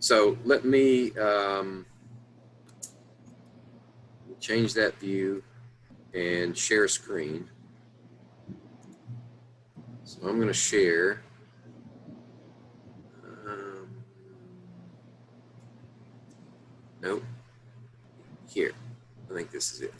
So let me change that view and share screen. So I'm going to share. Nope. Here. I think this is it.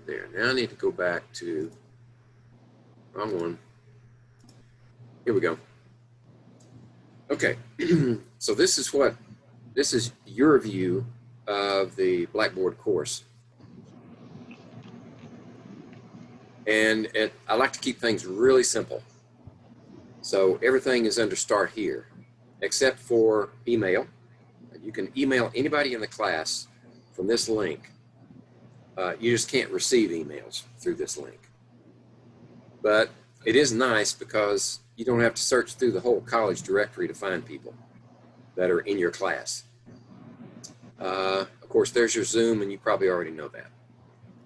There. Now I need to go back to, wrong one. Here we go. Okay. So this is your view of the Blackboard course. And I like to keep things really simple. So everything is under Start Here, except for email. You can email anybody in the class from this link. You just can't receive emails through this link. But it is nice because you don't have to search through the whole college directory to find people that are in your class. Of course, there's your Zoom, and you probably already know that.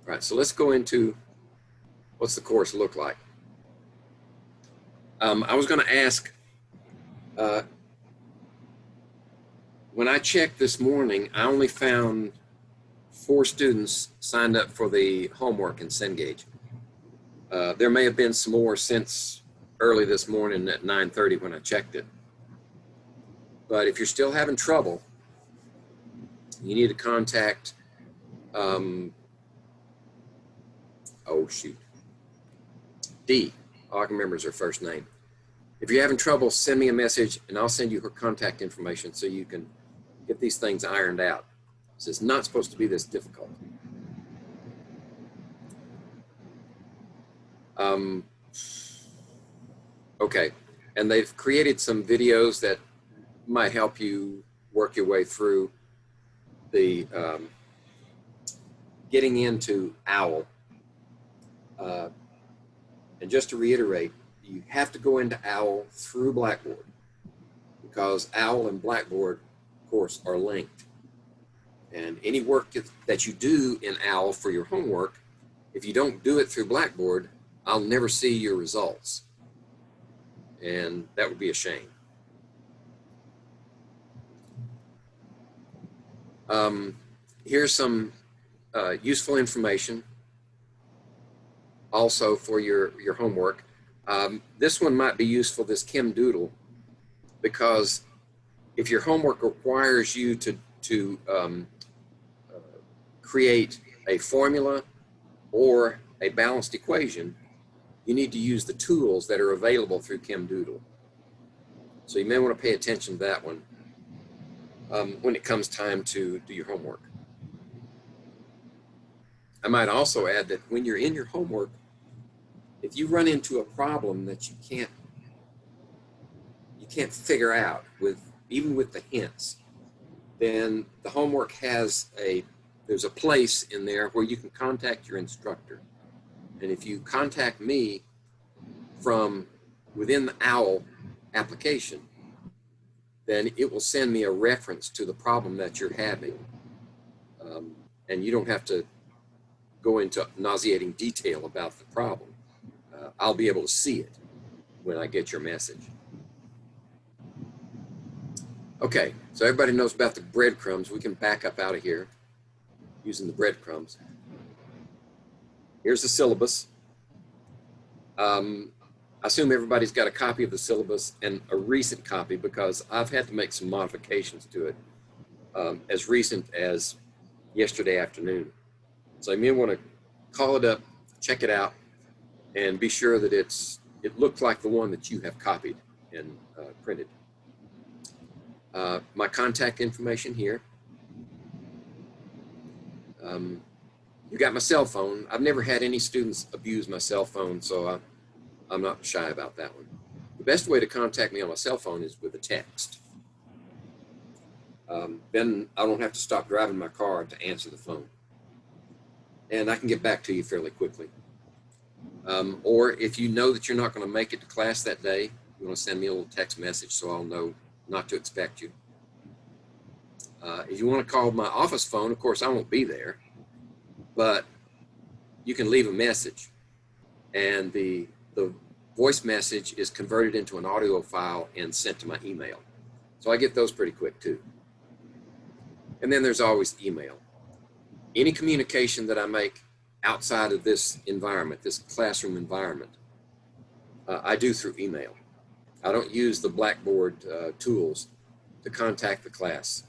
All right, so let's go into what's the course look like. I was going to ask, when I checked this morning, I only found 4 students signed up for the homework in Cengage. There may have been some more since early this morning at 9:30 when I checked it. But if you're still having trouble, you need to contact, oh shoot, D. All I can remember is her first name. If you're having trouble, send me a message and I'll send you her contact information so you can get these things ironed out. So it's not supposed to be this difficult. Okay, and they've created some videos that might help you work your way through the getting into OWL. And just to reiterate, you have to go into OWL through Blackboard because OWL and Blackboard, of course, are linked. And any work that you do in OWL for your homework, if you don't do it through Blackboard, I'll never see your results. And that would be a shame. Here's some useful information also for your homework. This one might be useful, this Chem Doodle, because if your homework requires you to create a formula or a balanced equation, you need to use the tools that are available through Chem Doodle. So you may want to pay attention to that one when it comes time to do your homework. I might also add that when you're in your homework, if you run into a problem that you can't figure out even with the hints, then the homework has there's a place in there where you can contact your instructor. And if you contact me from within the OWL application, then it will send me a reference to the problem that you're having. And you don't have to go into nauseating detail about the problem. I'll be able to see it when I get your message. Okay, so everybody knows about the breadcrumbs. We can back up out of here using the breadcrumbs. Here's the syllabus. I assume everybody's got a copy of the syllabus and a recent copy because I've had to make some modifications to it as recent as yesterday afternoon. So you may want to call it up, check it out, and be sure that it looks like the one that you have copied and printed. My contact information here. You got my cell phone. I've never had any students abuse my cell phone, so I'm not shy about that one. The best way to contact me on my cell phone is with a text. Then I don't have to stop driving my car to answer the phone. And I can get back to you fairly quickly. Or if you know that you're not going to make it to class that day, you want to send me a little text message so I'll know not to expect you. If you want to call my office phone, of course, I won't be there, but you can leave a message, and the voice message is converted into an audio file and sent to my email. So I get those pretty quick too. And then there's always email. Any communication that I make outside of this environment, this classroom environment, I do through email. I don't use the Blackboard tools to contact the class.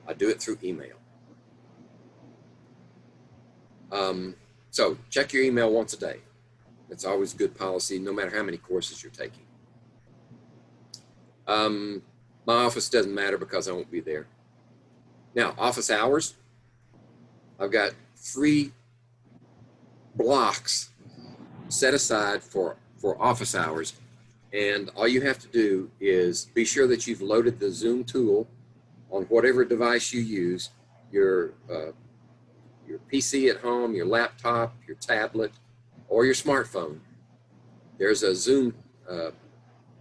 I do it through email. So check your email once a day. That's always good policy, no matter how many courses you're taking. My office doesn't matter because I won't be there. Now, office hours, I've got 3 blocks set aside for office hours, and all you have to do is be sure that you've loaded the Zoom tool on whatever device you use, your PC at home, your laptop, your tablet, or your smartphone. There's a Zoom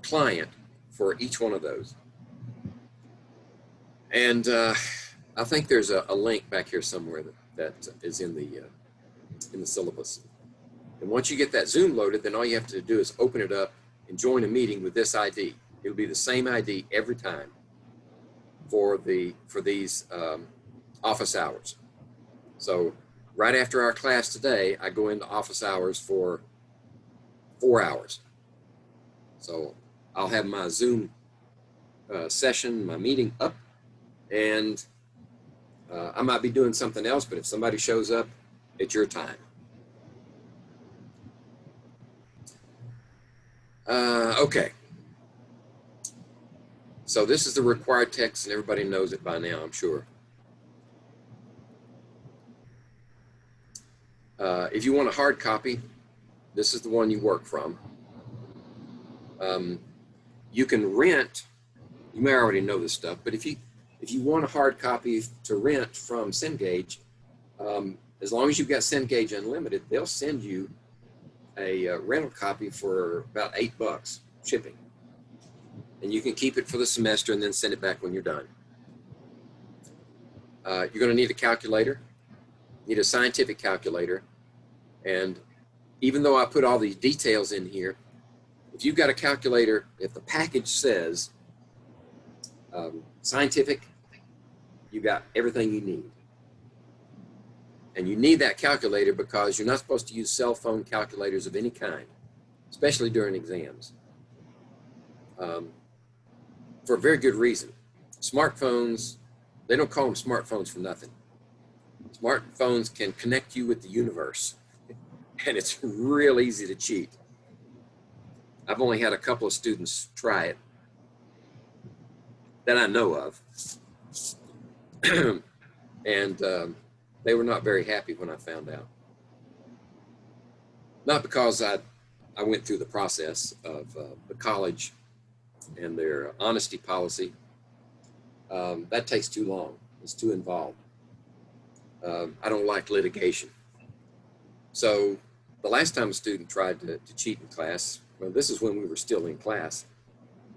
client for each one of those. And I think there's a link back here somewhere that is in the syllabus. And once you get that Zoom loaded, then all you have to do is open it up and join a meeting with this ID. It'll be the same ID every time for these office hours. So right after our class today, I go into office hours for 4 hours. So I'll have my Zoom session, my meeting up, and I might be doing something else, but if somebody shows up, it's your time. Okay. So this is the required text, and everybody knows it by now, I'm sure. If you want a hard copy, this is the one you work from. You can rent, you may already know this stuff, but if you want a hard copy to rent from Cengage, as long as you've got Cengage Unlimited, they'll send you a rental copy for about $8 shipping. And you can keep it for the semester and then send it back when you're done. You're going to need a calculator, need a scientific calculator. And even though I put all these details in here, if you've got a calculator, if the package says scientific, you've got everything you need. And you need that calculator because you're not supposed to use cell phone calculators of any kind, especially during exams, for a very good reason. Smartphones, they don't call them smartphones for nothing. Smartphones can connect you with the universe, and it's real easy to cheat. I've only had a couple of students try it that I know of, and they were not very happy when I found out. Not because I went through the process of the college and their honesty policy. That takes too long. It's too involved. I don't like litigation. So the last time a student tried to cheat in class, well, this is when we were still in class,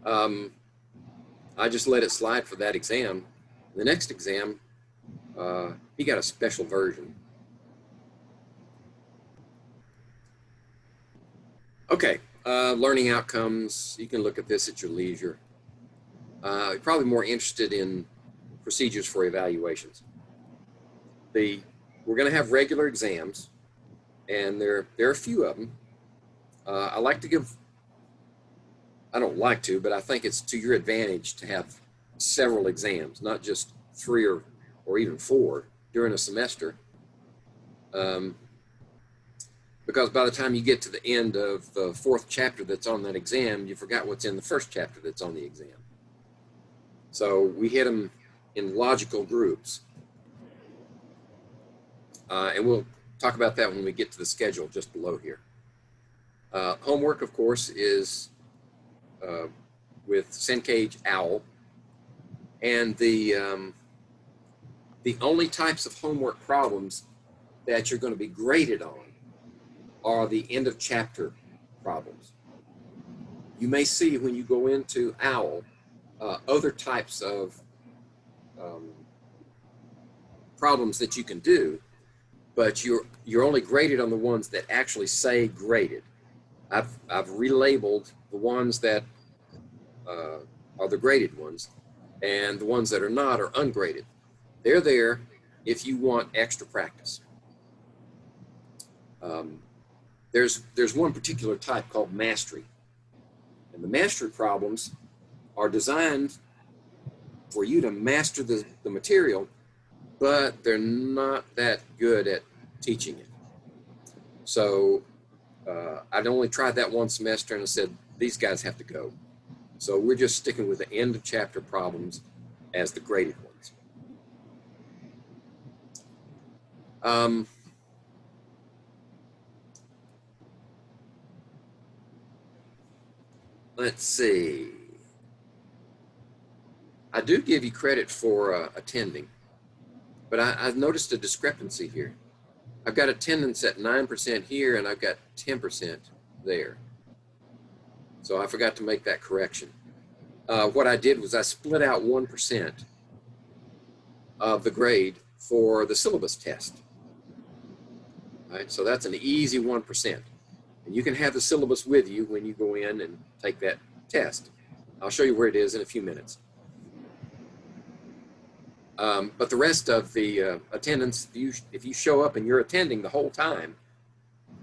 I just let it slide for that exam. The next exam, he got a special version. Okay, learning outcomes. You can look at this at your leisure. You're probably more interested in procedures for evaluations. We're going to have regular exams, and there are a few of them. I don't like to, but I think it's to your advantage to have several exams, not just 3 or even 4 during a semester. Because by the time you get to the end of the 4th chapter that's on that exam, you forgot what's in the 1st chapter that's on the exam. So we hit them in logical groups. And we'll talk about that when we get to the schedule just below here. Homework, of course, is with Cengage OWL. And the only types of homework problems that you're going to be graded on are the end of chapter problems. You may see when you go into OWL other types of problems that you can do, but you're only graded on the ones that actually say graded. I've relabeled the ones that are the graded ones, and the ones that are not are ungraded. They're there if you want extra practice. There's one particular type called mastery, and the mastery problems are designed for you to master the material, but they're not that good at teaching it. So I'd only tried that one semester and I said, these guys have to go. So we're just sticking with the end of chapter problems as the graded ones. Let's see. I do give you credit for attending, but I've noticed a discrepancy here. I've got attendance at 9% here and I've got 10% there. So I forgot to make that correction. What I did was I split out 1% of the grade for the syllabus test. All right, so that's an easy 1%. And you can have the syllabus with you when you go in and take that test. I'll show you where it is in a few minutes. But the rest of the attendance, if you show up and you're attending the whole time,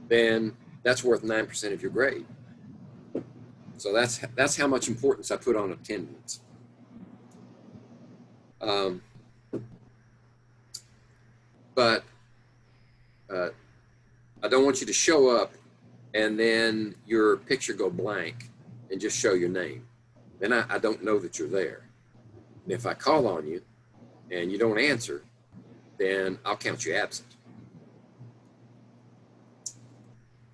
then that's worth 9% of your grade. So that's how much importance I put on attendance. But I don't want you to show up and then your picture go blank and just show your name. Then I don't know that you're there. And if I call on you and you don't answer, then I'll count you absent.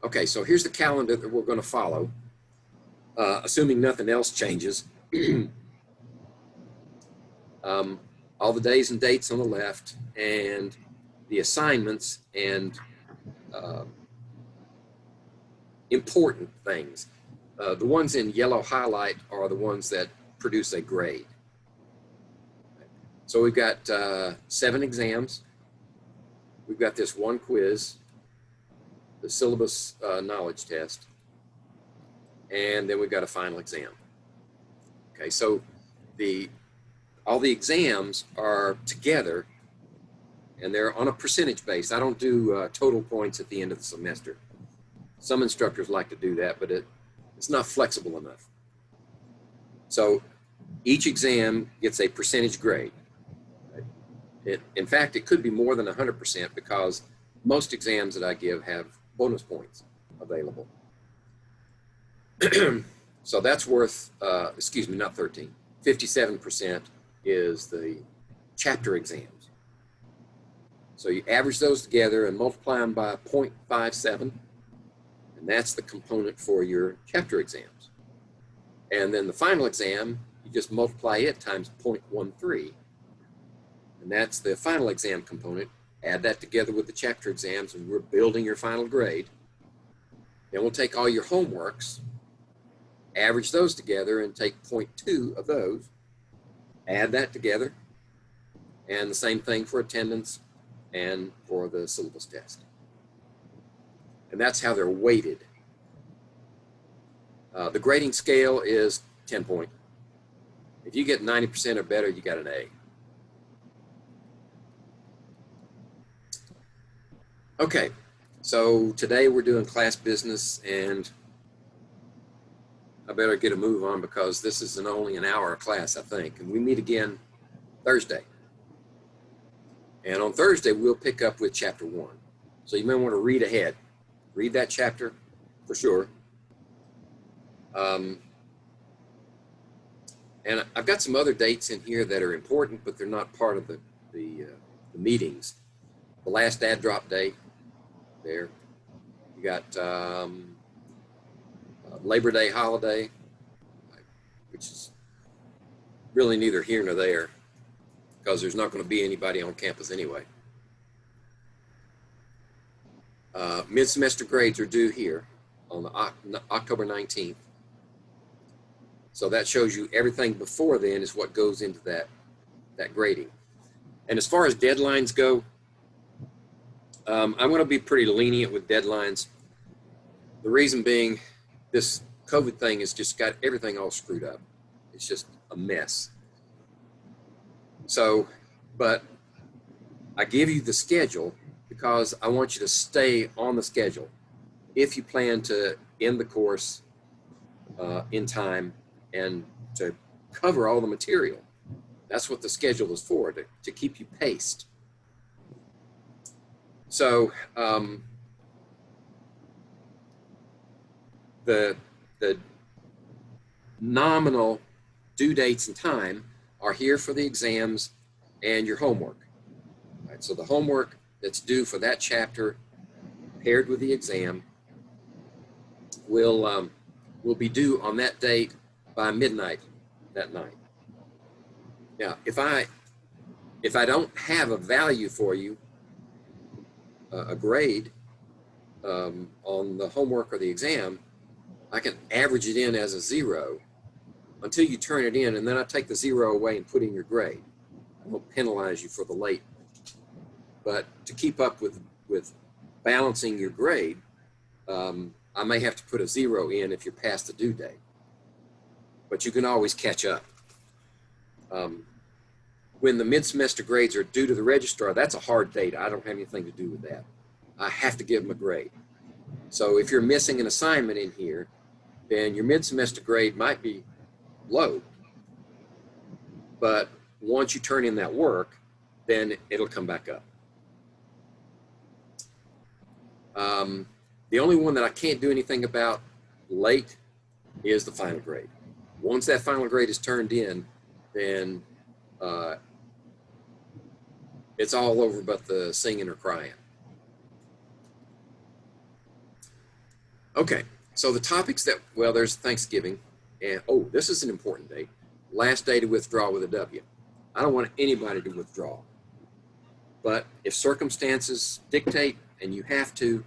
Okay, so here's the calendar that we're going to follow, assuming nothing else changes. All the days and dates on the left, and the assignments and important things. The ones in yellow highlight are the ones that produce a grade. So we've got 7 exams. We've got this one quiz, the syllabus knowledge test, and then we've got a final exam. Okay, so all the exams are together and they're on a percentage base. I don't do total points at the end of the semester. Some instructors like to do that, but it's not flexible enough. So each exam gets a percentage grade. In fact, it could be more than 100% because most exams that I give have bonus points available. So that's worth, excuse me, not 13, 57% is the chapter exams. So you average those together and multiply them by 0.57, and that's the component for your chapter exams. And then the final exam, you just multiply it times 0.13, and that's the final exam component. Add that together with the chapter exams, and we're building your final grade. Then we'll take all your homeworks, average those together, and take 0.2 of those, add that together, and the same thing for attendance and for the syllabus test. And that's how they're weighted. The grading scale is 10-point. If you get 90% or better, you got an A. Okay, so today we're doing class business, and I better get a move on because this is only an hour class, I think, and we meet again Thursday. And on Thursday, we'll pick up with chapter 1. So you may want to read ahead. Read that chapter for sure. And I've got some other dates in here that are important, but they're not part of the meetings. The last add drop date there. You got Labor Day holiday, which is really neither here nor there because there's not going to be anybody on campus anyway. Mid-semester grades are due here on October 19th. So that shows you everything before then is what goes into that that grading. And as far as deadlines go, I'm going to be pretty lenient with deadlines. The reason being, this COVID thing has just got everything all screwed up. It's just a mess. So, but I give you the schedule because I want you to stay on the schedule if you plan to end the course in time and to cover all the material. That's what the schedule is for, to keep you paced. So the nominal due dates and time are here for the exams and your homework. All right, so the homework that's due for that chapter paired with the exam will be due on that date by midnight that night. Now, if I don't have a value for you, a grade on the homework or the exam, I can average it in as a 0 until you turn it in, and then I take the 0 away and put in your grade. I won't penalize you for the late. But to keep up with balancing your grade, I may have to put a 0 in if you're past the due date. But you can always catch up. When the mid-semester grades are due to the registrar, that's a hard date. I don't have anything to do with that. I have to give them a grade. So if you're missing an assignment in here, then your mid-semester grade might be low. But once you turn in that work, then it'll come back up. The only one that I can't do anything about late is the final grade. Once that final grade is turned in, then it's all over but the singing or crying. Okay, so the topics that, well, there's Thanksgiving, and oh, this is an important date. Last day to withdraw with a W. I don't want anybody to withdraw. But if circumstances dictate and you have to,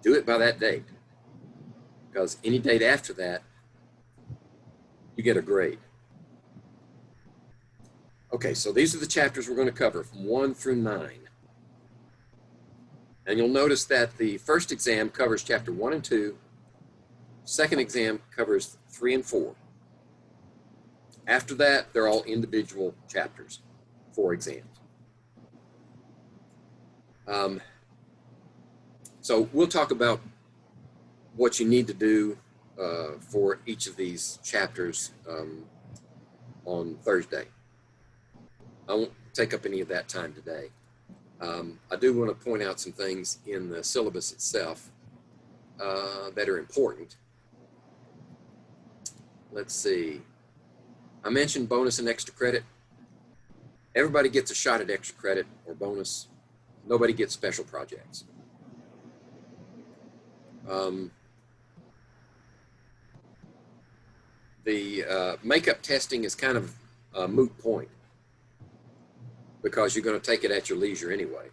do it by that date. Because any date after that, you get a grade. Okay, so these are the chapters we're going to cover from 1 through 9. And you'll notice that the first exam covers chapter 1 and 2. Second exam covers 3 and 4. After that, they're all individual chapters for exams. So we'll talk about what you need to do for each of these chapters on Thursday. I won't take up any of that time today. I do want to point out some things in the syllabus itself that are important. Let's see. I mentioned bonus and extra credit. Everybody gets a shot at extra credit or bonus. Nobody gets special projects. The makeup testing is kind of a moot point because you're going to take it at your leisure anyway.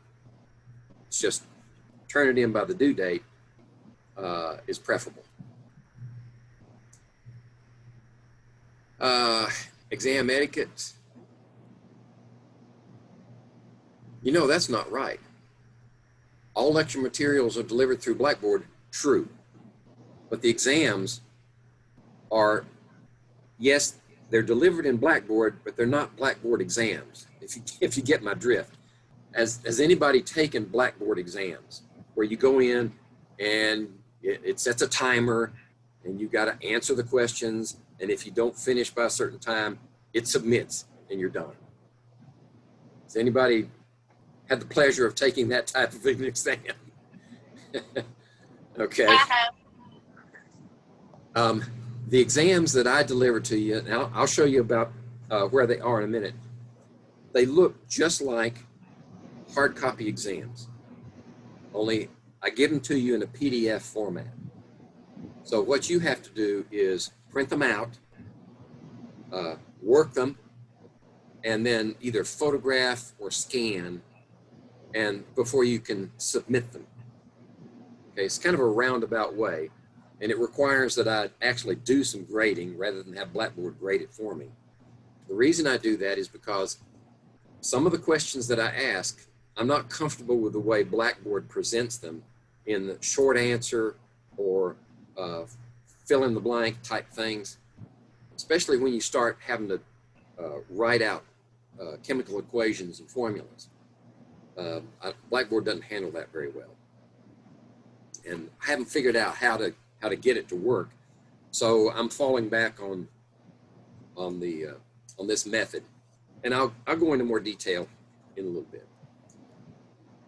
It's just turn it in by the due date is preferable. Exam etiquette. You know, that's not right. All lecture materials are delivered through Blackboard, true. But the exams are, yes, they're delivered in Blackboard, but they're not Blackboard exams, if you get my drift. Has anybody taken Blackboard exams where you go in and it sets a timer and you got to answer the questions, and if you don't finish by a certain time, it submits and you're done? Has anybody had the pleasure of taking that type of an exam? Okay. The exams that I deliver to you, and I'll show you about where they are in a minute, they look just like hard copy exams, only I give them to you in a PDF format. So what you have to do is print them out, work them, and then either photograph or scan, and before you can submit them. Okay, it's kind of a roundabout way, and it requires that I actually do some grading rather than have Blackboard grade it for me. The reason I do that is because some of the questions that I ask, I'm not comfortable with the way Blackboard presents them in the short answer or fill in the blank type things, especially when you start having to write out chemical equations and formulas. Blackboard doesn't handle that very well. And I haven't figured out how to get it to work. So I'm falling back on this method. And I'll go into more detail in a little bit.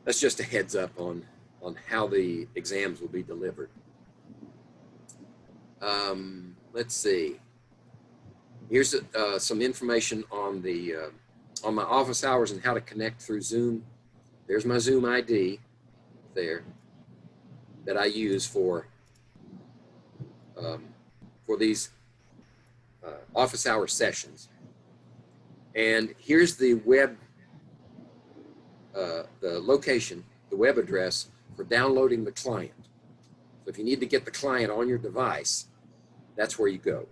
That's just a heads up on how the exams will be delivered. Let's see. Here's some information on my office hours and how to connect through Zoom. There's my Zoom ID there that I use for these office hour sessions. And here's the web, the location, the web address for downloading the client. So if you need to get the client on your device, that's where you go.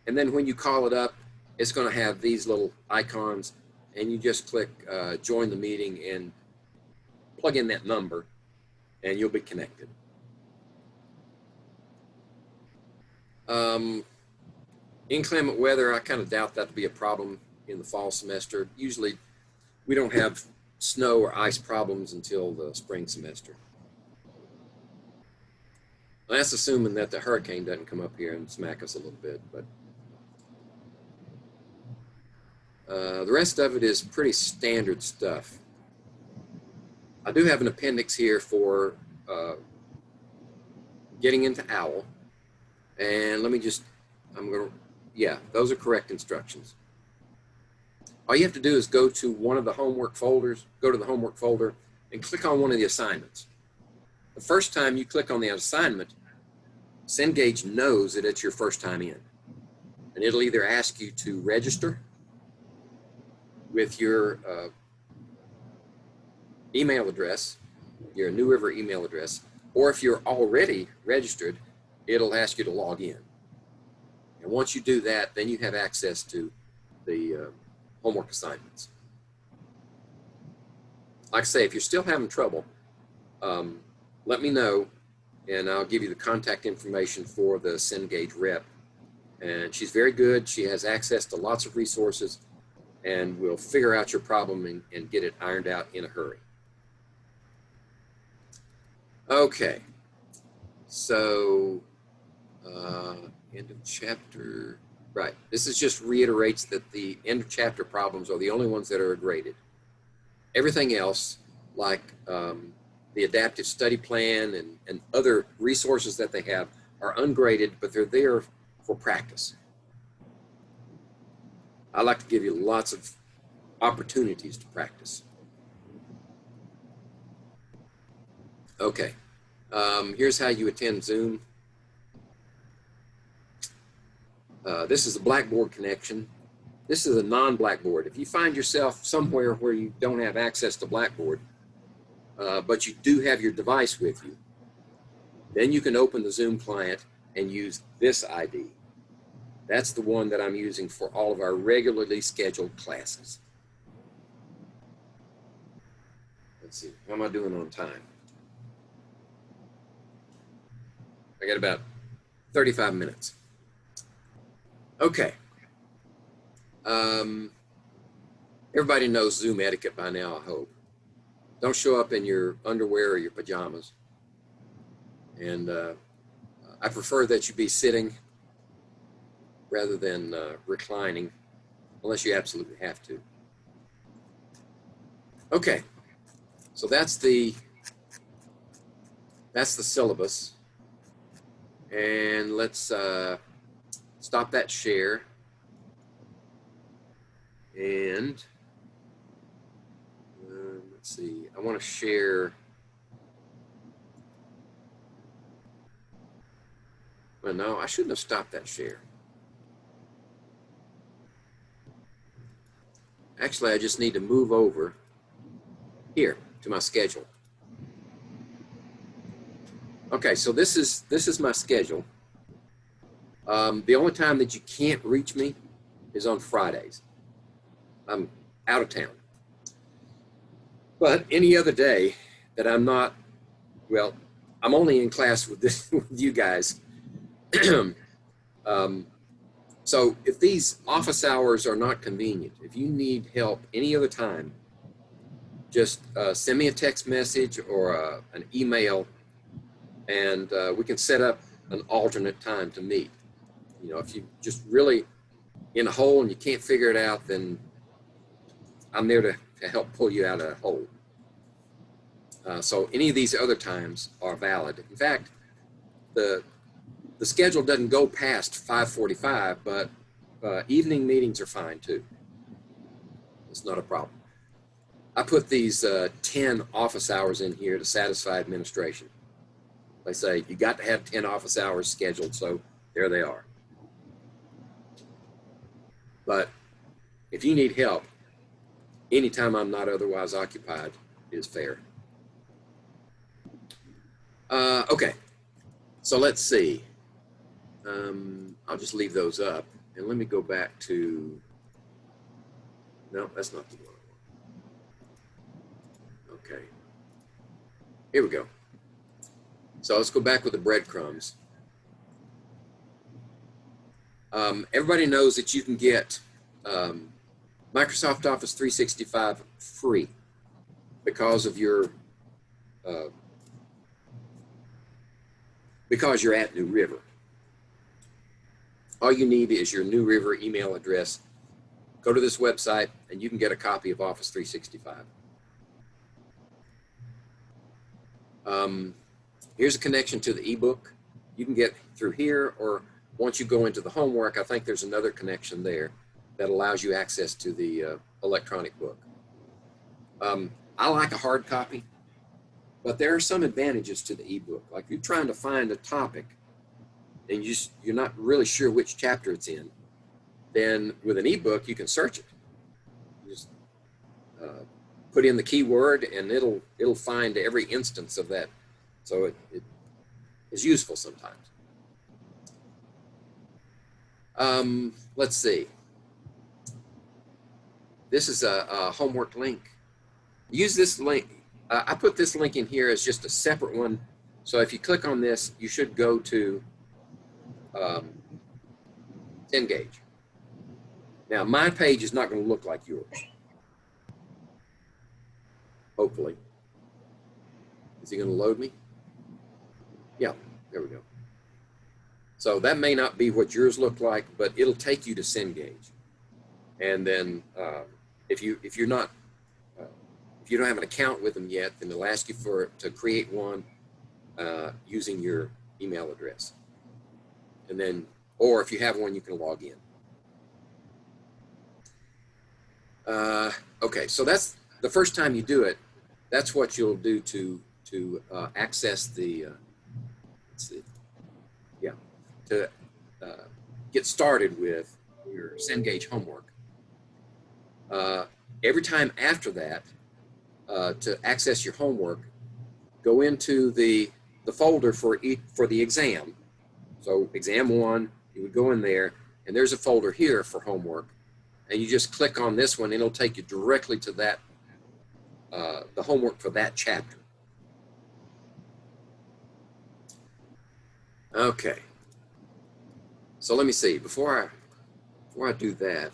And then when you call it up, it's going to have these little icons, and you just click join the meeting and plug in that number, and you'll be connected. Inclement weather, I kind of doubt that to be a problem in the fall semester. Usually we don't have snow or ice problems until the spring semester. That's assuming that the hurricane doesn't come up here and smack us a little bit, but the rest of it is pretty standard stuff. I do have an appendix here for getting into OWL, and let me just, yeah, those are correct instructions. All you have to do is go to one of the homework folders, go to the homework folder, and click on one of the assignments. The first time you click on the assignment, Cengage knows that it's your first time in. And it'll either ask you to register with your email address, your New River email address, or if you're already registered, it'll ask you to log in. And once you do that, then you have access to the homework assignments. Like I say, if you're still having trouble, let me know, and I'll give you the contact information for the Cengage rep. And she's very good. She has access to lots of resources, and we'll figure out your problem and get it ironed out in a hurry. Okay, so end of chapter, right. This is just reiterates that the end of chapter problems are the only ones that are graded. Everything else, like the adaptive study plan and other resources that they have, are ungraded, but they're there for practice. I like to give you lots of opportunities to practice. Okay, here's how you attend Zoom. This is a Blackboard connection. This is a non-Blackboard. If you find yourself somewhere where you don't have access to Blackboard, but you do have your device with you, then you can open the Zoom client and use this ID. That's the one that I'm using for all of our regularly scheduled classes. Let's see, how am I doing on time? I got about 35 minutes. Okay. Everybody knows Zoom etiquette by now, I hope. Don't show up in your underwear or your pajamas. And I prefer that you be sitting rather than reclining, unless you absolutely have to. Okay, so that's the syllabus. And let's stop that share. And let's see, I want to share. Well, no, I shouldn't have stopped that share. Actually, I just need to move over here to my schedule. Okay, so this is my schedule. The only time that you can't reach me is on Fridays. I'm out of town. But any other day that I'm not, well, I'm only in class with with you guys. So if these office hours are not convenient, if you need help any other time, just send me a text message or an email, and we can set up an alternate time to meet. You know, if you just really in a hole and you can't figure it out, then I'm there to help pull you out of a hole. So any of these other times are valid. In fact, the schedule doesn't go past 5:45, but evening meetings are fine too. It's not a problem. I put these 10 office hours in here to satisfy administration. They say you got to have 10 office hours scheduled, so there they are. But if you need help, anytime I'm not otherwise occupied is fair. Okay, so let's see. I'll just leave those up, and let me go back to, no, that's not the one. Okay, here we go. So let's go back with the breadcrumbs. Everybody knows that you can get Microsoft Office 365 free because of your because you're at New River. All you need is your New River email address. Go to this website and you can get a copy of Office 365. Here's a connection to the ebook. You can get through here, or once you go into the homework, I think there's another connection there that allows you access to the electronic book. I like a hard copy, but there are some advantages to the ebook. Like you're trying to find a topic and you're not really sure which chapter it's in, then with an ebook you can search it. You just put in the keyword and it'll find every instance of that. So it is useful sometimes. Let's see. This is a homework link. Use this link. I put this link in here as just a separate one. So if you click on this, you should go to Cengage. Now, my page is not going to look like yours. Hopefully. Is he going to load me? Yeah, there we go. So that may not be what yours look like, but it'll take you to Cengage. And then if you don't have an account with them yet, then it'll ask you to create one using your email address. And then, or if you have one, you can log in. Okay, so that's the first time you do it. That's what you'll do to access the, let's see, yeah, to get started with your Cengage homework. Every time after that, to access your homework, go into the folder for the exam. So exam 1, you would go in there, and there's a folder here for homework, and you just click on this one, and it'll take you directly to that the homework for that chapter. Okay. So let me see. Before I do that,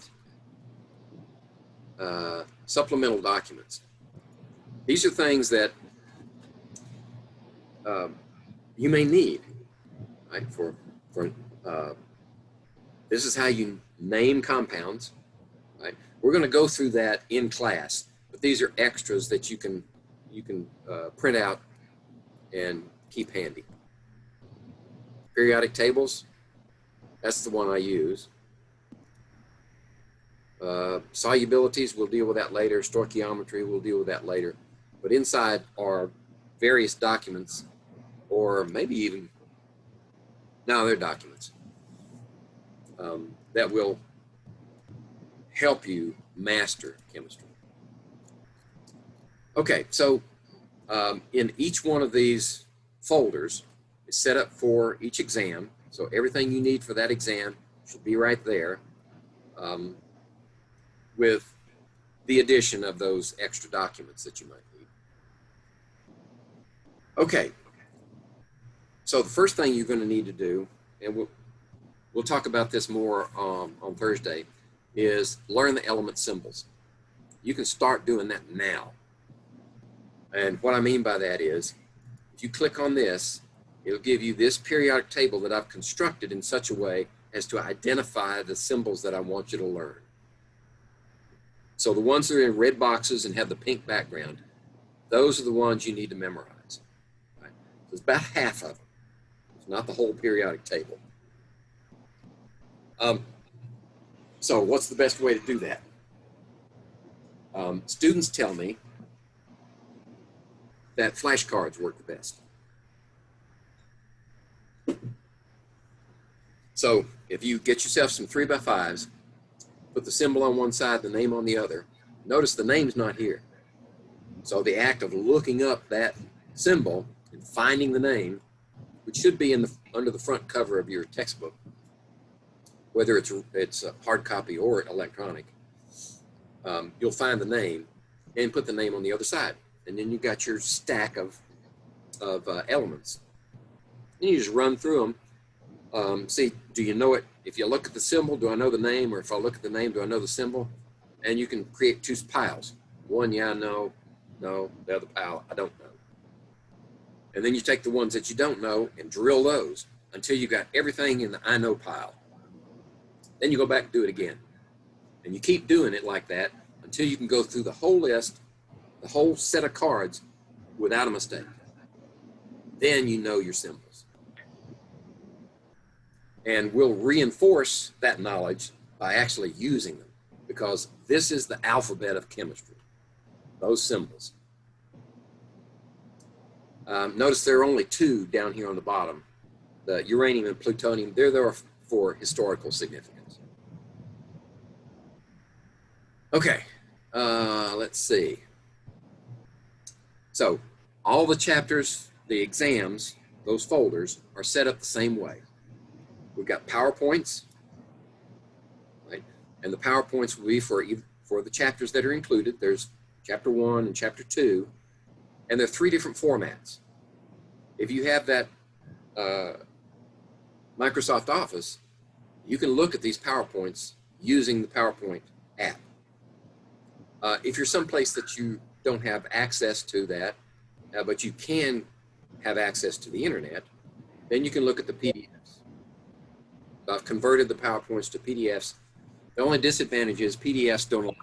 supplemental documents. These are things that you may need, right? This is how you name compounds, right? We're going to go through that in class, but these are extras that you can print out and keep handy. Periodic tables, that's the one I use. Solubilities, we'll deal with that later. Stoichiometry, we'll deal with that later. But inside are various documents, or maybe even, no, they're documents that will help you master chemistry. Okay, so in each one of these folders is set up for each exam. So everything you need for that exam should be right there. With the addition of those extra documents that you might need. Okay, so the first thing you're going to need to do, and we'll talk about this more on Thursday, is learn the element symbols. You can start doing that now. And what I mean by that is, if you click on this, it'll give you this periodic table that I've constructed in such a way as to identify the symbols that I want you to learn. So the ones that are in red boxes and have the pink background, those are the ones you need to memorize. Right? So it's about half of them. It's not the whole periodic table. So what's the best way to do that? Students tell me that flashcards work the best. So if you get yourself some 3x5s, put the symbol on one side, the name on the other, notice the name's not here. So the act of looking up that symbol and finding the name, which should be under the front cover of your textbook, whether it's a hard copy or electronic, you'll find the name and put the name on the other side. And then you've got your stack of elements. And you just run through them. See, do you know it? If you look at the symbol, do I know the name? Or if I look at the name, do I know the symbol? And you can create two piles. One, yeah, I know. No, the other pile, I don't know. And then you take the ones that you don't know and drill those until you got everything in the I know pile. Then you go back and do it again. And you keep doing it like that until you can go through the whole list, the whole set of cards without a mistake. Then you know your symbols. And we'll reinforce that knowledge by actually using them, because this is the alphabet of chemistry, those symbols. Notice there are only two down here on the bottom. The uranium and plutonium, they're there for historical significance. Okay, let's see. So all the chapters, the exams, those folders are set up the same way. We've got PowerPoints, right? And the PowerPoints will be for the chapters that are included. There's chapter 1 and chapter 2, and there are 3 different formats. If you have that Microsoft Office, you can look at these PowerPoints using the PowerPoint app. If you're someplace that you don't have access to that, but you can have access to the internet, then you can look at the PDFs. I've converted the PowerPoints to PDFs. The only disadvantage is PDFs don't allow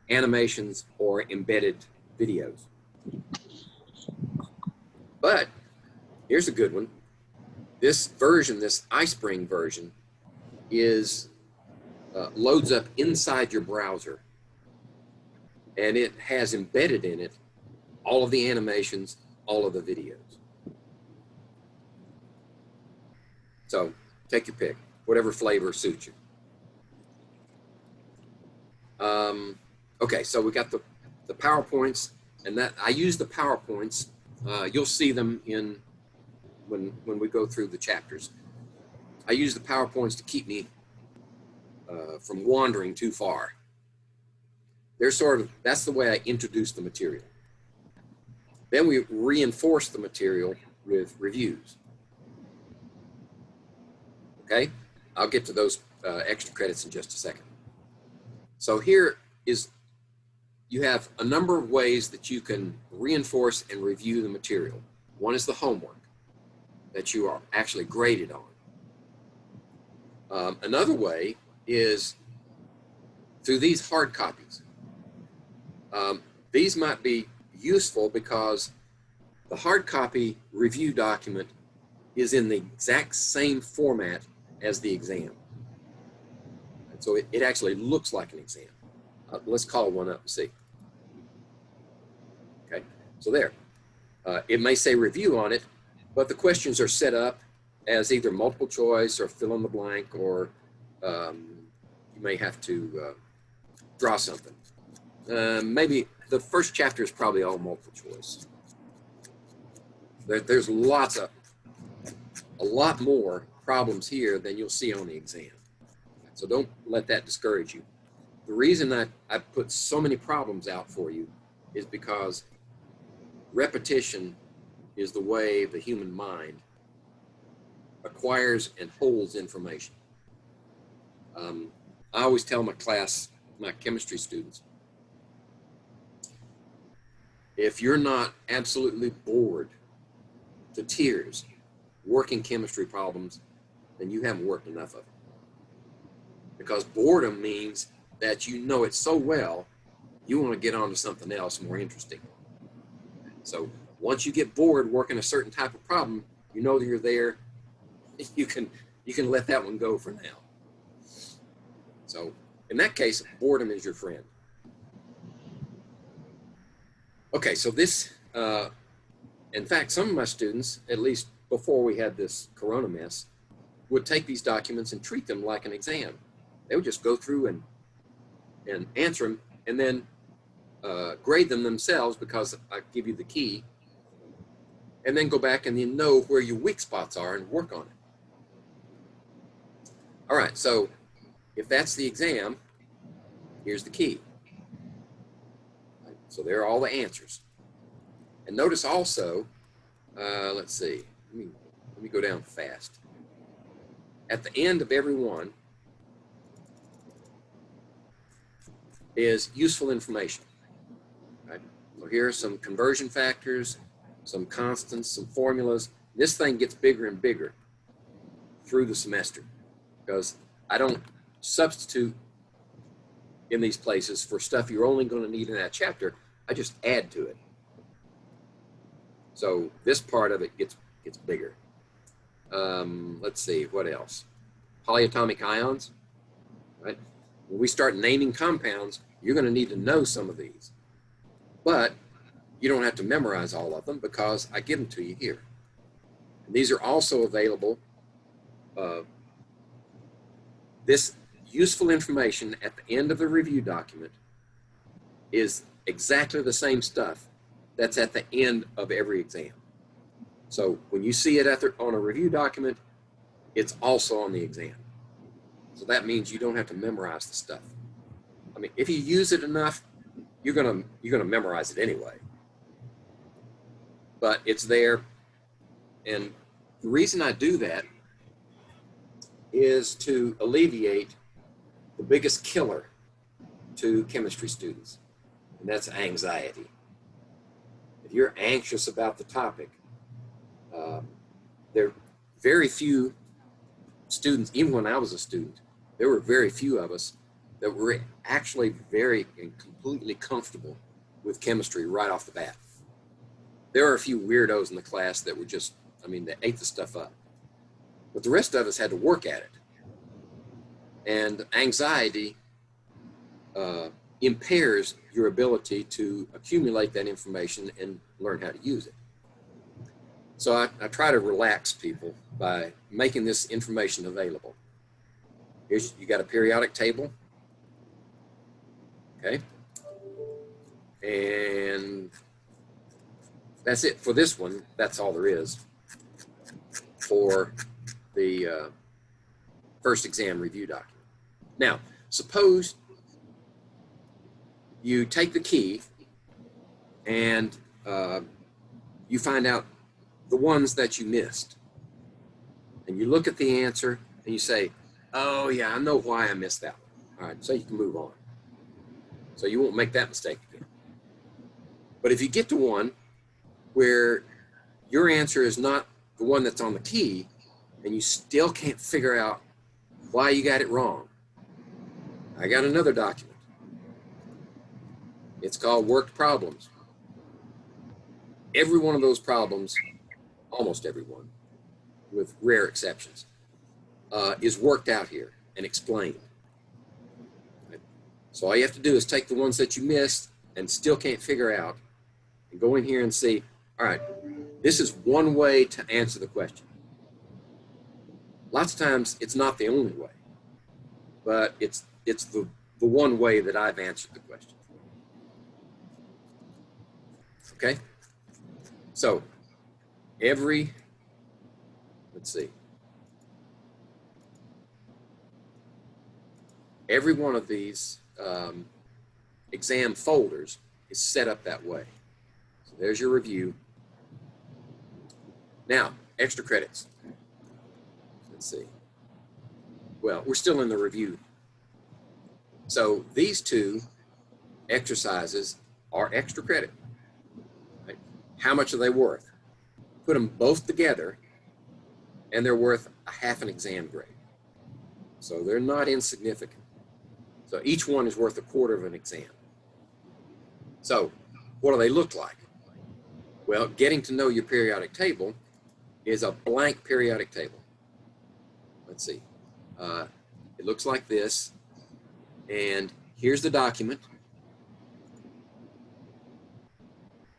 animations or embedded videos. But here's a good one. This version, this iSpring version, is loads up inside your browser. And it has embedded in it all of the animations, all of the videos. So take your pick, whatever flavor suits you. Okay, so we got the PowerPoints, and that I use the PowerPoints. You'll see them when we go through the chapters. I use the PowerPoints to keep me from wandering too far. That's the way I introduce the material. Then we reinforce the material with reviews. Okay, I'll get to those extra credits in just a second. So here is, you have a number of ways that you can reinforce and review the material. One is the homework that you are actually graded on. Another way is through these hard copies. These might be useful because the hard copy review document is in the exact same format as the exam. And so it actually looks like an exam. Let's call one up and see. Okay, so there. It may say review on it, but the questions are set up as either multiple choice or fill in the blank, or you may have to draw something. Maybe the first chapter is probably all multiple choice. There's a lot more problems here than you'll see on the exam. So don't let that discourage you. the reason I put so many problems out for you is because repetition is the way the human mind acquires and holds information. I always tell my class, my chemistry students, if you're not absolutely bored to tears working chemistry problems, then you haven't worked enough of them. Because boredom means that you know it so well, you want to get on to something else more interesting. So once you get bored working a certain type of problem, you know that you're there, you can let that one go for now. So in that case, boredom is your friend. Okay, so this, in fact, some of my students, at least before we had this corona mess, would take these documents and treat them like an exam. They would just go through and answer them and then grade them themselves because I give you the key, and then go back and you know where your weak spots are and work on it. All right, so if that's the exam, here's the key. So there are all the answers. And notice also, let's see, let me go down fast. At the end of every one is useful information. Right? So here are some conversion factors, some constants, some formulas. This thing gets bigger and bigger through the semester because I don't substitute in these places for stuff you're only going to need in that chapter. I just add to it. So this part of it gets bigger. Let's see, what else? Polyatomic ions, right? When we start naming compounds, you're going to need to know some of these. But you don't have to memorize all of them because I give them to you here. And these are also available. This useful information at the end of the review document is exactly the same stuff that's at the end of every exam. So when you see it on a review document, it's also on the exam. So that means you don't have to memorize the stuff. I mean, if you use it enough, you're gonna memorize it anyway. But it's there, and the reason I do that is to alleviate the biggest killer to chemistry students, and that's anxiety. If you're anxious about the topic, there are very few students, even when I was a student, there were very few of us that were actually very and completely comfortable with chemistry right off the bat. There are a few weirdos in the class that were just, I mean, they ate the stuff up. But the rest of us had to work at it. And anxiety impairs your ability to accumulate that information and learn how to use it. So I try to relax people by making this information available. Here's, you got a periodic table, okay? And that's it for this one. That's all there is for the first exam review document. Now, suppose you take the key and you find out the ones that you missed. And you look at the answer and you say, oh yeah, I know why I missed that one. All right, so you can move on. So you won't make that mistake again. But if you get to one where your answer is not the one that's on the key and you still can't figure out why you got it wrong, I got another document. It's called Worked Problems. Every one of those problems, almost every one, with rare exceptions, is worked out here and explained. Right? So all you have to do is take the ones that you missed and still can't figure out and go in here and see, all right, this is one way to answer the question. Lots of times it's not the only way, but it's the one way that I've answered the question. Okay? So let's see. Every one of these exam folders is set up that way. So there's your review. Now, extra credits. Let's see. Well, we're still in the review. So these two exercises are extra credit. Right? How much are they worth? Put them both together, and they're worth a half an exam grade. So they're not insignificant. So each one is worth a quarter of an exam. So what do they look like? Well, getting to know your periodic table is a blank periodic table. Let's see. It looks like this. And here's the document.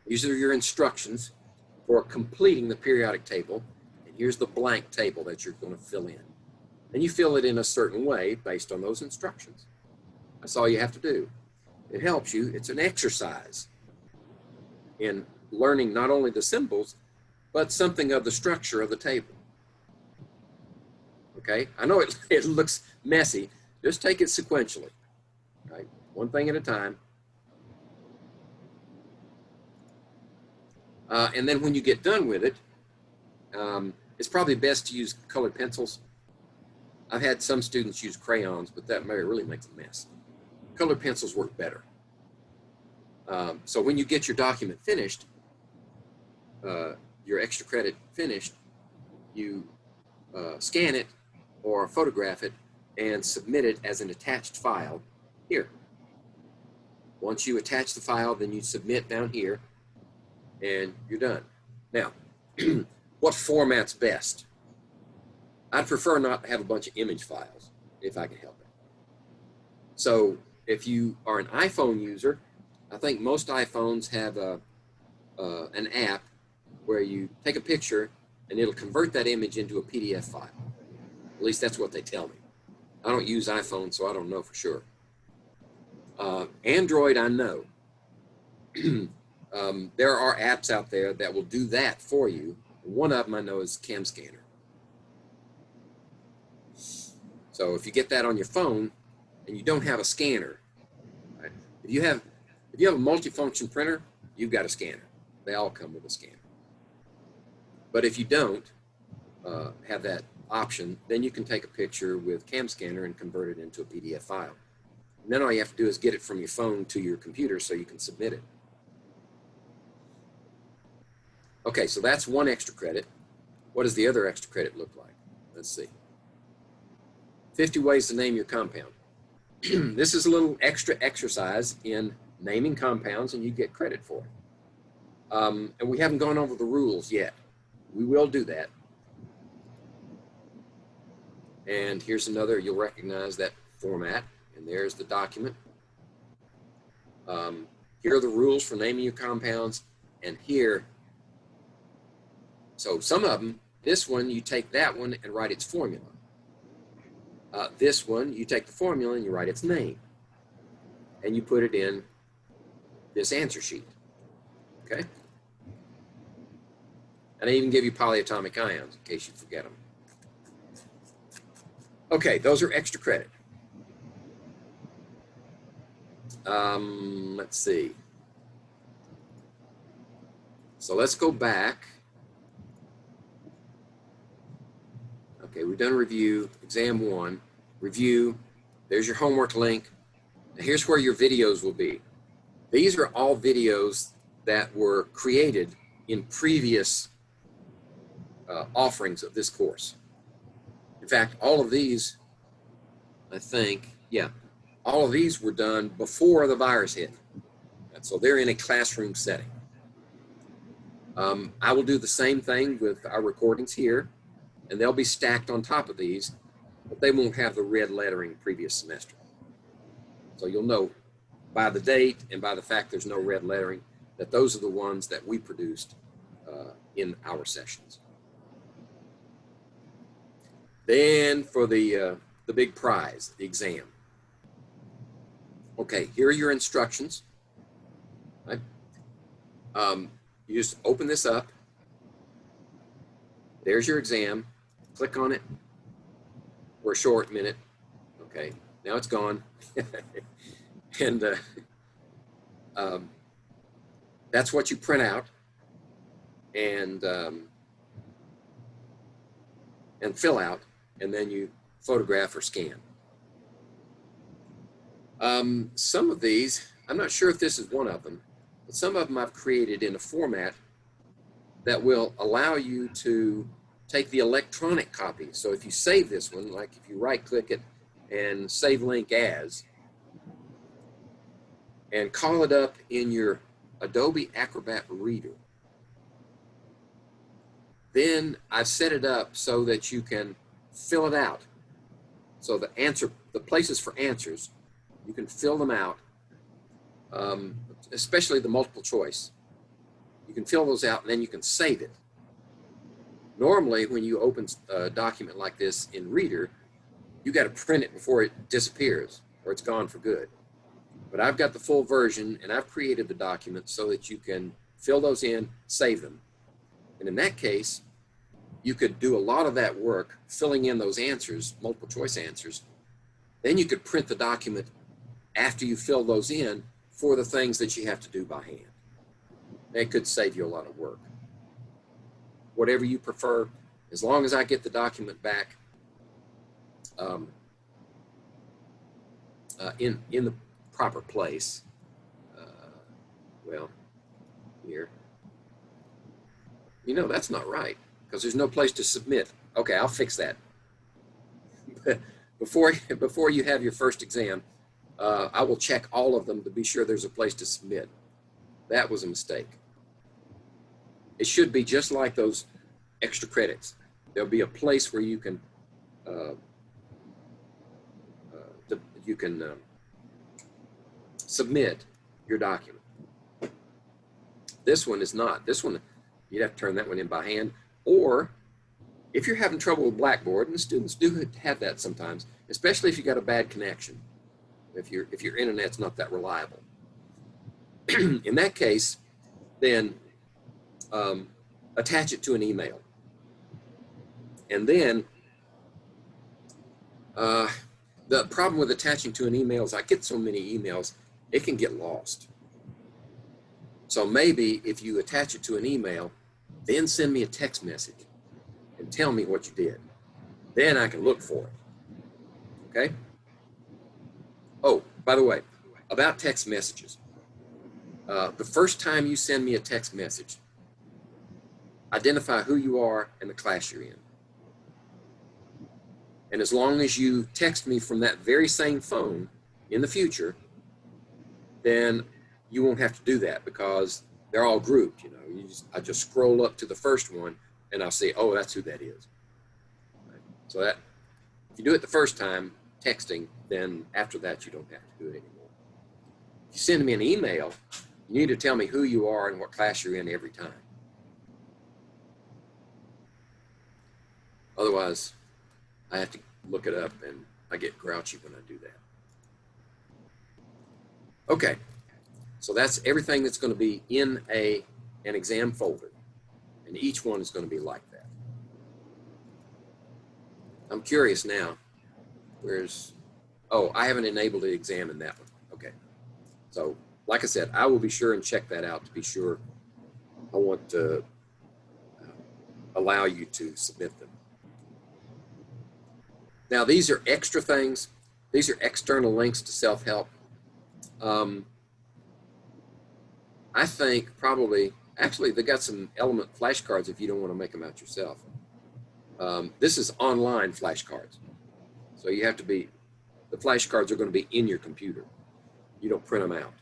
These are your instructions for completing the periodic table. And here's the blank table that you're going to fill in. And you fill it in a certain way based on those instructions. That's all you have to do. It helps you. It's an exercise in learning not only the symbols, but something of the structure of the table. Okay, I know it looks messy. Just take it sequentially, right? One thing at a time. And then when you get done with it, it's probably best to use colored pencils. I've had some students use crayons, but that really makes a mess. Colored pencils work better. So when you get your document finished, your extra credit finished, you scan it or photograph it and submit it as an attached file here. Once you attach the file, then you submit down here and you're done. Now, what format's best? I'd prefer not to have a bunch of image files if I can help it. So if you are an iPhone user, I think most iPhones have an app where you take a picture and it'll convert that image into a PDF file. At least that's what they tell me. I don't use iPhone, so I don't know for sure. Android, I know. There are apps out there that will do that for you. One of them I know is CAM Scanner. So if you get that on your phone and you don't have a scanner, right? If you have a multifunction printer, you've got a scanner. They all come with a scanner. But if you don't have that option, then you can take a picture with CAM Scanner and convert it into a PDF file. And then all you have to do is get it from your phone to your computer so you can submit it. Okay, so that's one extra credit. What does the other extra credit look like? Let's see. 50 ways to name your compound. This is a little extra exercise in naming compounds, and you get credit for it. And we haven't gone over the rules yet. We will do that. And here's another, you'll recognize that format, and there's the document. Here are the rules for naming your compounds, and here, so some of them, this one, you take that one and write its formula. This one, you take the formula and you write its name. And you put it in this answer sheet, okay? And I even give you polyatomic ions in case you forget them. Okay, those are extra credit. Let's see. So let's go back. Okay, we've done review, exam 1, review, there's your homework link. Now here's where your videos will be. These are all videos that were created in previous offerings of this course. In fact, all of these, I think, yeah, all of these were done before the virus hit. And so they're in a classroom setting. I will do the same thing with our recordings here, and they'll be stacked on top of these, but they won't have the red lettering previous semester. So you'll know by the date and by the fact there's no red lettering that those are the ones that we produced in our sessions. Then for the big prize, the exam. Okay, here are your instructions. Right? You just open this up. There's your exam. Click on it for a short minute. Okay, now it's gone. And that's what you print out and fill out, and then you photograph or scan. Some of these, I'm not sure if this is one of them, but some of them I've created in a format that will allow you to take the electronic copy. So if you save this one, like if you right click it and save link as, and call it up in your Adobe Acrobat Reader, then I've set it up so that you can fill it out. So the places for answers, you can fill them out, especially the multiple choice. You can fill those out and then you can save it. Normally, when you open a document like this in Reader, you got to print it before it disappears or it's gone for good. But I've got the full version and I've created the document so that you can fill those in, save them. And in that case, you could do a lot of that work filling in those answers, multiple choice answers. Then you could print the document after you fill those in for the things that you have to do by hand. It could save you a lot of work. Whatever you prefer, as long as I get the document back in the proper place. Well, here. You know, that's not right because there's no place to submit. Okay, I'll fix that. Before you have your first exam, I will check all of them to be sure there's a place to submit. That was a mistake. It should be just like those extra credits. There'll be a place where you can submit your document. This one is not. This one, you'd have to turn that one in by hand. Or if you're having trouble with Blackboard, and students do have that sometimes, especially if you got a bad connection, if your internet's not that reliable. In that case, then attach it to an email. And then the problem with attaching to an email is I get so many emails, it can get lost. So maybe if you attach it to an email, then send me a text message and tell me what you did. Then I can look for it. Okay? Oh, by the way, about text messages. The first time you send me a text message, identify who you are and the class you're in. And as long as you text me from that very same phone in the future, then you won't have to do that because they're all grouped. You know, I just scroll up to the first one and I'll say, oh, that's who that is. Right? So that if you do it the first time texting, then after that you don't have to do it anymore. If you send me an email, you need to tell me who you are and what class you're in every time. Otherwise, I have to look it up and I get grouchy when I do that. Okay, so that's everything that's going to be in an exam folder, and each one is going to be like that. I'm curious now, oh, I haven't enabled the exam in that one. Okay, so like I said, I will be sure and check that out to be sure I want to allow you to submit them. Now, these are extra things. These are external links to self-help. I think probably, actually, they got some element flashcards if you don't want to make them out yourself. This is online flashcards. So you have to be, the flashcards are going to be in your computer. You don't print them out.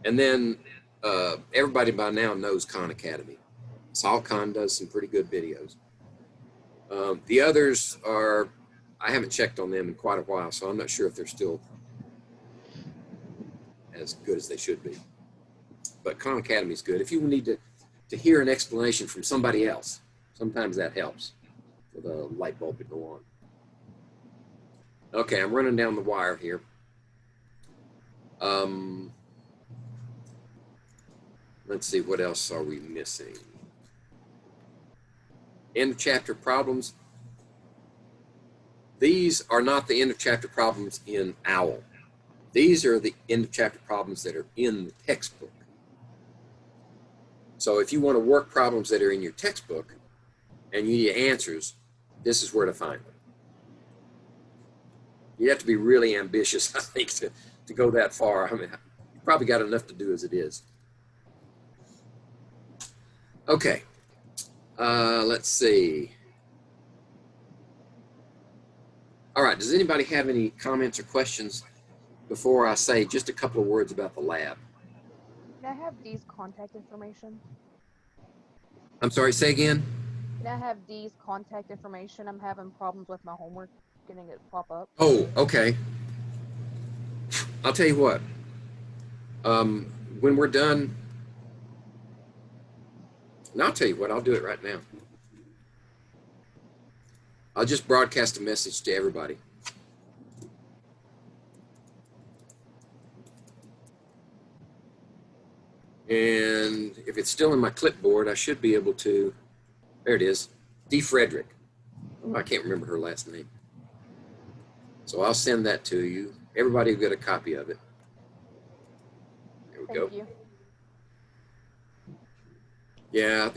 And then everybody by now knows Khan Academy. Saul Khan does some pretty good videos. The others are, I haven't checked on them in quite a while, so I'm not sure if they're still as good as they should be. But Khan Academy is good. If you need to hear an explanation from somebody else, sometimes that helps for the light bulb to go on. Okay, I'm running down the wire here. Let's see, what else are we missing? End of chapter problems. These are not the end of chapter problems in OWL. These are the end of chapter problems that are in the textbook. So if you want to work problems that are in your textbook and you need answers, this is where to find them. You have to be really ambitious, I think, to go that far. I mean, you probably got enough to do as it is. Okay, let's see. All right, does anybody have any comments or questions before I say just a couple of words about the lab? Can I have Dee's contact information? I'm sorry, say again? Can I have Dee's contact information? I'm having problems with my homework, getting it pop up. Oh, okay. I'll tell you what. When we're done, and I'll tell you what, I'll do it right now. I'll just broadcast a message to everybody. And if it's still in my clipboard, I should be able to, there it is, D. Frederick. Oh, I can't remember her last name. So I'll send that to you. Everybody will get a copy of it. There we go. Thank you. Yeah,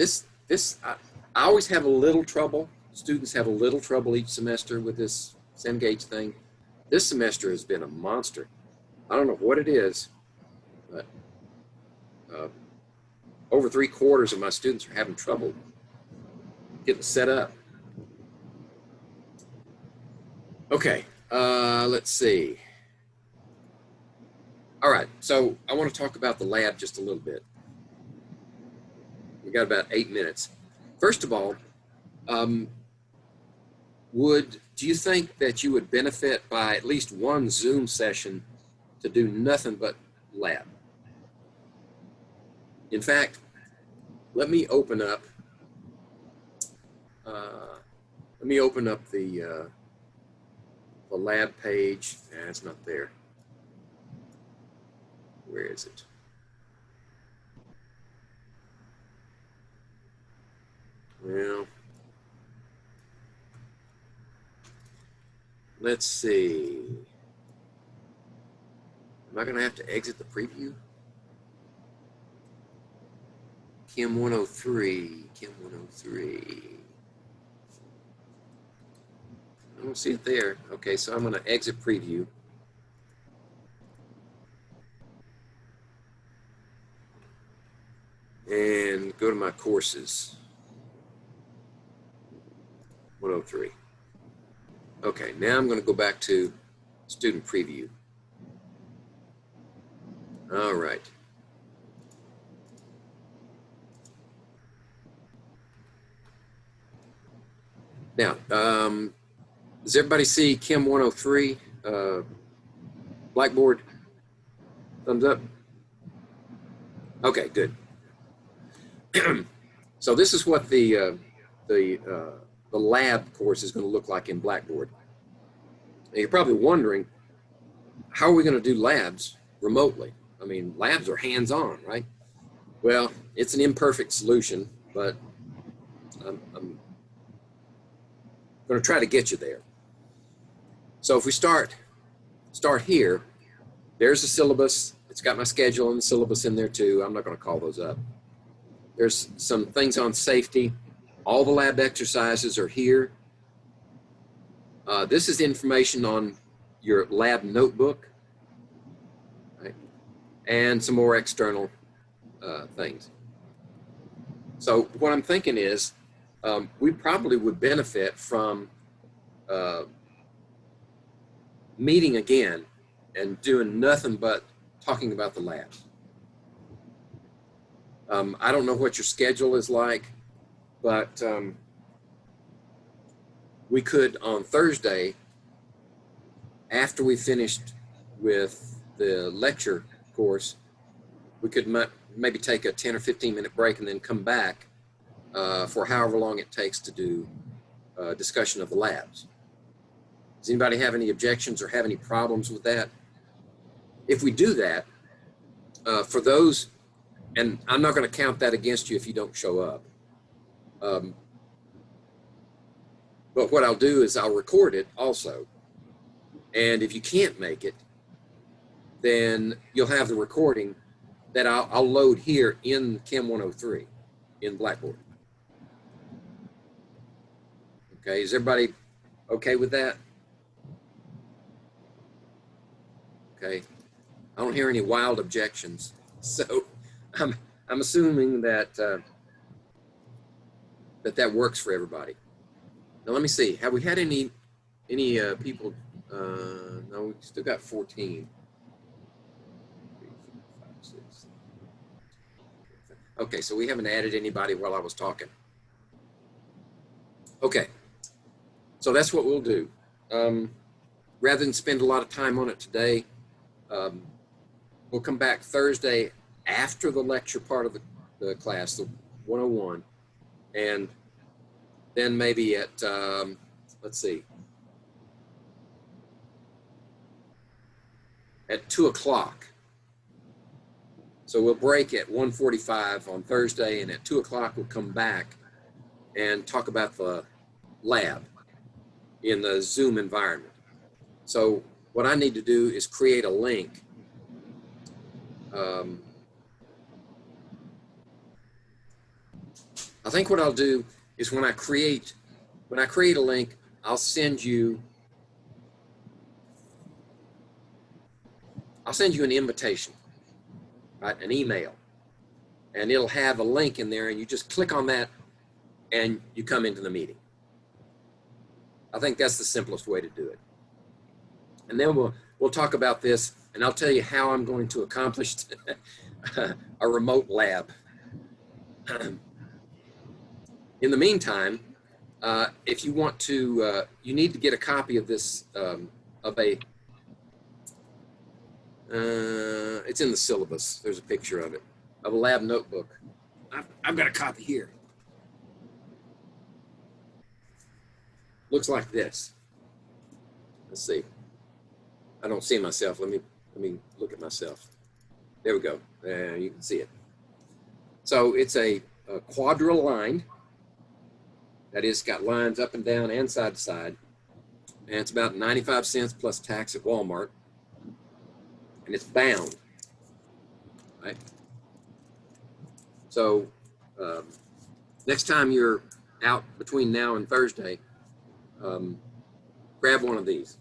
I always have a little trouble. Students have a little trouble each semester with this Cengage thing. This semester has been a monster. I don't know what it is, but over 3/4 of my students are having trouble getting set up. Okay, let's see. All right, so I want to talk about the lab just a little bit. We got about 8 minutes. First of all, do you think that you would benefit by at least one Zoom session to do nothing but lab? In fact, let me open up the lab page. Nah, it's not there. Where is it? Well, let's see. Am I going to have to exit the preview? CHEM103, CHEM103. I don't see it there. Okay, so I'm going to exit preview. And go to my courses. 103. Okay, now I'm going to go back to student preview. All right. Now, does everybody see Chem 103 Blackboard? Thumbs up? Okay, good. So this is what the lab course is going to look like in Blackboard. Now you're probably wondering, how are we going to do labs remotely? I mean, labs are hands-on, right? Well, it's an imperfect solution, but I'm going to try to get you there. So if we start here, there's the syllabus. It's got my schedule and the syllabus in there too. I'm not going to call those up. There's some things on safety. All the lab exercises are here. This is information on your lab notebook, right? And some more external things. So what I'm thinking is we probably would benefit from meeting again and doing nothing but talking about the labs. I don't know what your schedule is like, but we could on Thursday, after we finished with the lecture course, we could maybe take a 10 or 15 minute break and then come back for however long it takes to do a discussion of the labs. Does anybody have any objections or have any problems with that? If we do that, for those, and I'm not going to count that against you if you don't show up. But what I'll do is I'll record it also. And if you can't make it, then you'll have the recording that I'll load here in CHEM103 in Blackboard. Okay, is everybody okay with that? Okay, I don't hear any wild objections, so I'm assuming that that works for everybody. Now let me see. Have we had any people? No, we still got 14. 3, 4, 5, 6. Okay, so we haven't added anybody while I was talking. Okay, so that's what we'll do. Rather than spend a lot of time on it today, we'll come back Thursday after the lecture part of the class, the 101, and then maybe at, let's see, at 2 o'clock. So we'll break at 1:45 on Thursday, and at 2 o'clock we'll come back and talk about the lab in the Zoom environment. So what I need to do is create a link. I think what I'll do is when I create a link, I'll send you an invitation, right? An email, and it'll have a link in there, and you just click on that and you come into the meeting. I think that's the simplest way to do it. And then we'll talk about this, and I'll tell you how I'm going to accomplish a remote lab. In the meantime, if you want to, you need to get a copy of this, it's in the syllabus. There's a picture of it, of a lab notebook. I've got a copy here. Looks like this. Let's see. I don't see myself. Let me look at myself. There we go. You can see it. So it's a quadriline. That is, got lines up and down and side to side. And it's about 95 cents plus tax at Walmart. And it's bound, right? So next time you're out between now and Thursday, grab one of these.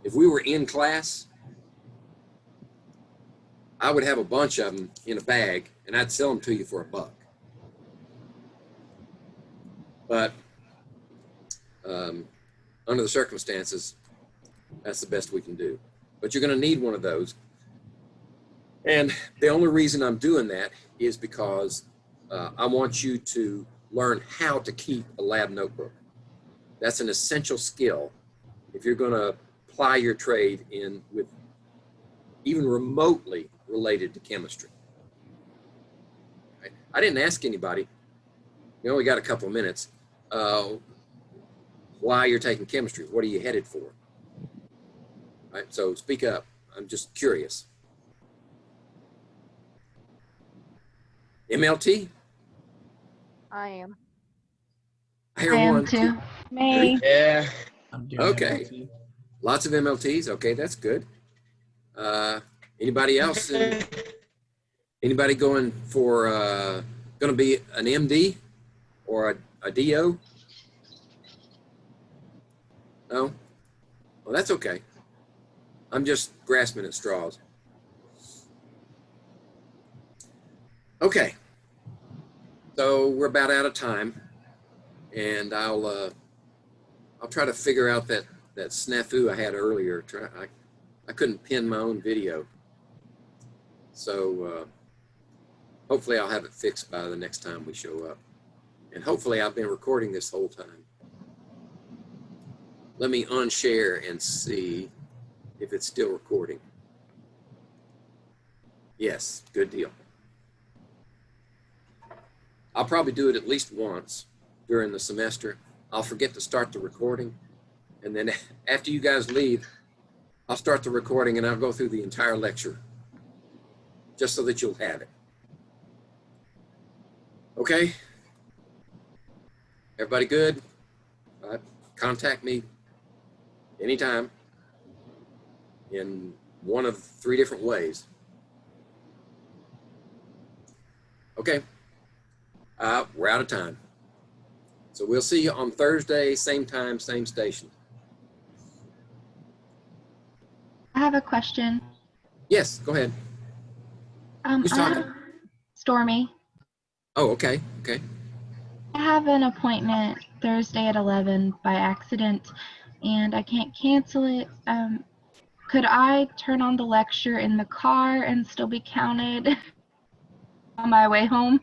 If we were in class, I would have a bunch of them in a bag and I'd sell them to you for $1. But under the circumstances, that's the best we can do. But you're going to need one of those. And the only reason I'm doing that is because I want you to learn how to keep a lab notebook. That's an essential skill if you're going to ply your trade in with even remotely related to chemistry. Right? I didn't ask anybody, we only got a couple of minutes, why you're taking chemistry. What are you headed for? Right? So speak up. I'm just curious. MLT? I am. I hear I am one, too. two, Me. three. Yeah. I'm doing Okay. MLT. Lots of MLTs. Okay, that's good. Anybody else? Anybody going for going to be an MD or a DO? No? Well, that's okay. I'm just grasping at straws. Okay. So we're about out of time, and I'll try to figure out that snafu I had earlier. I couldn't pin my own video. So hopefully I'll have it fixed by the next time we show up. And hopefully I've been recording this whole time. Let me unshare and see if it's still recording. Yes, good deal. I'll probably do it at least once during the semester. I'll forget to start the recording. And then after you guys leave, I'll start the recording and I'll go through the entire lecture just so that you'll have it. Okay? Everybody good? Contact me anytime. And one of 3 different ways. Okay, we're out of time. So we'll see you on Thursday, same time, same station. I have a question. Yes, go ahead. Who's talking? Stormy. Oh, okay, okay. I have an appointment Thursday at 11 by accident, and I can't cancel it. Could I turn on the lecture in the car and still be counted on my way home?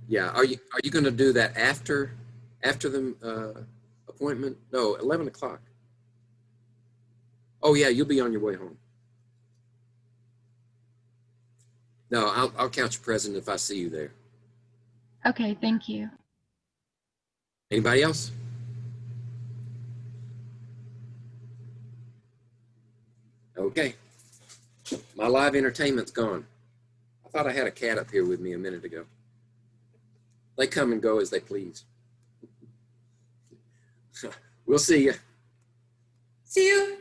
Yeah, are you going to do that after the appointment? No, 11 o'clock. Oh yeah, you'll be on your way home. No, I'll count you present if I see you there. Okay, thank you. Anybody else? Okay. My live entertainment's gone. I thought I had a cat up here with me a minute ago. They come and go as they please. We'll see you. See you.